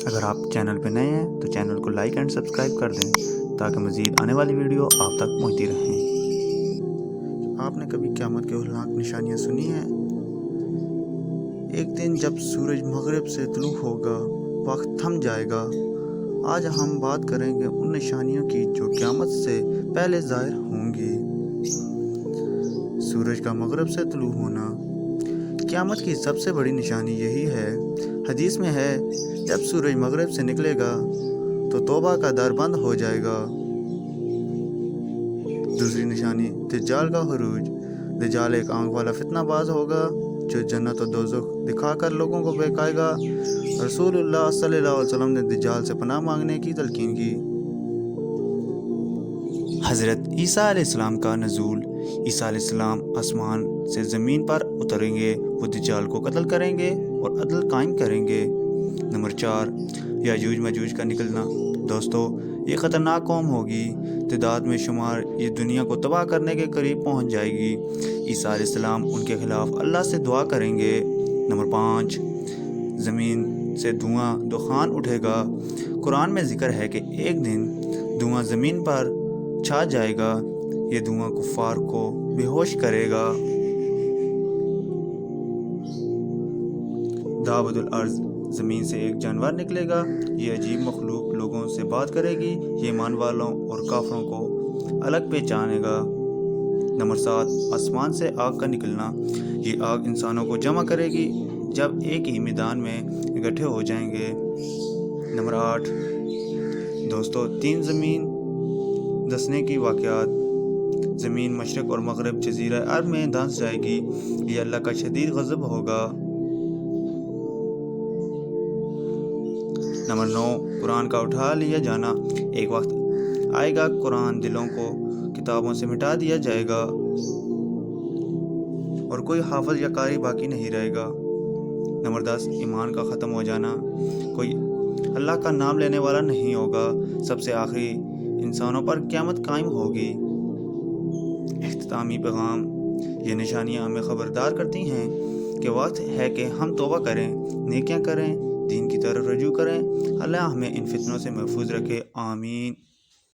اگر آپ چینل پہ نئے ہیں تو چینل کو لائک اینڈ سبسکرائب کر دیں تاکہ مزید آنے والی ویڈیو آپ تک پہنچتی رہیں۔ آپ نے کبھی قیامت کے ہولناک نشانیاں سنی ہیں؟ ایک دن جب سورج مغرب سے طلوع ہوگا، وقت تھم جائے گا۔ آج ہم بات کریں گے ان نشانیوں کی جو قیامت سے پہلے ظاہر ہوں گی۔ سورج کا مغرب سے طلوع ہونا قیامت کی سب سے بڑی نشانی یہی ہے۔ حدیث میں ہے، جب سورج مغرب سے نکلے گا تو توبہ کا در بند ہو جائے گا۔ دوسری نشانی دجال کا خروج۔ دجال ایک آنکھ والا فتنہ باز ہوگا جو جنت و دوزخ دکھا کر لوگوں کو بہکائے گا۔ رسول اللہ صلی اللہ علیہ وسلم نے دجال سے پناہ مانگنے کی تلقین کی۔ حضرت عیسیٰ علیہ السلام کا نزول۔ عیسیٰ علیہ السلام آسمان سے زمین پر اتریں گے، وہ دجال کو قتل کریں گے اور عدل قائم کریں گے۔ نمبر 4، یاجوج ماجوج کا نکلنا۔ دوستو، یہ خطرناک قوم ہوگی، تعداد میں شمار، یہ دنیا کو تباہ کرنے کے قریب پہنچ جائے گی۔ عیسیٰ علیہ السلام ان کے خلاف اللہ سے دعا کریں گے۔ نمبر 5، زمین سے دھواں دخان اٹھے گا۔ قرآن میں ذکر ہے کہ ایک دن دھواں زمین پر چھا جائے گا، یہ دھواں کفار کو بے ہوش کرے گا۔ دابۃ الارض، زمین سے ایک جانور نکلے گا، یہ عجیب مخلوق لوگوں سے بات کرے گی، یہ ایمان والوں اور کافروں کو الگ پہچانے گا۔ نمبر 7، آسمان سے آگ کا نکلنا۔ یہ آگ انسانوں کو جمع کرے گی جب ایک ہی میدان میں اکٹھے ہو جائیں گے۔ نمبر 8، دوستو، 3 زمین دھنسنے کی واقعات۔ زمین مشرق اور مغرب جزیرہ عرب میں دھنس جائے گی، یہ اللہ کا شدید غضب ہوگا۔ نمبر 9، قرآن کا اٹھا لیا جانا۔ ایک وقت آئے گا قرآن دلوں کو کتابوں سے مٹا دیا جائے گا اور کوئی حافظ یا قاری باقی نہیں رہے گا۔ نمبر 10، ایمان کا ختم ہو جانا۔ کوئی اللہ کا نام لینے والا نہیں ہوگا، سب سے آخری انسانوں پر قیامت قائم ہوگی۔ اختتامی پیغام، یہ نشانیاں ہمیں خبردار کرتی ہیں کہ وقت ہے کہ ہم توبہ کریں، نیکیاں کریں، دین کی طرف رجوع کریں۔ اللہ ہمیں ان فتنوں سے محفوظ رکھے، آمین۔